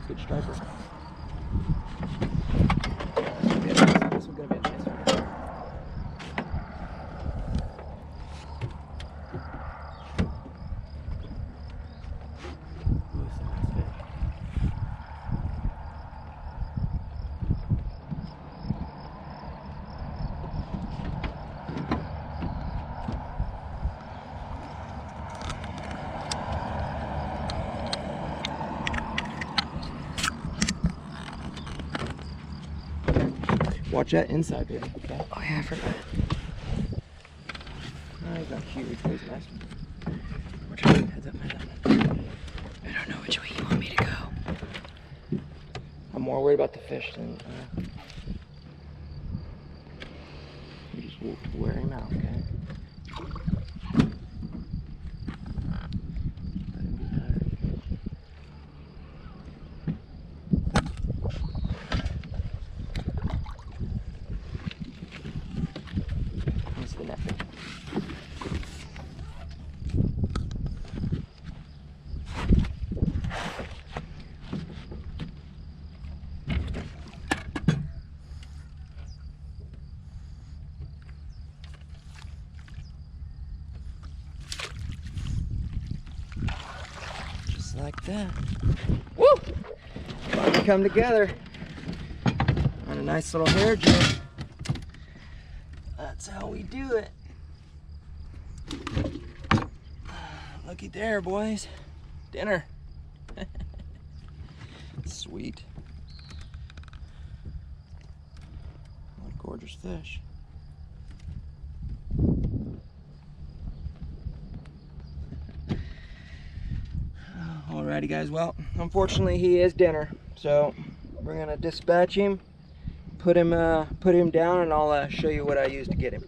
Good striper. This one's gonna be a nice one. Ooh, that's a nice fish. Watch that inside there. Okay. Oh yeah, I forgot. Oh, he's not huge, but he's a nice one. Heads up, heads up. I don't know which way you want me to go. I'm more worried about the fish than you just wear him out, okay? Let him be tired. That's the net fish. Just like that. Woo! About to come together on a nice little hair jig. That's how we do it. Looky there, boys. Dinner. Sweet. What a gorgeous fish. Alrighty guys, well, unfortunately he is dinner, so we're gonna dispatch him, put him down, and I'll show you what I used to get him.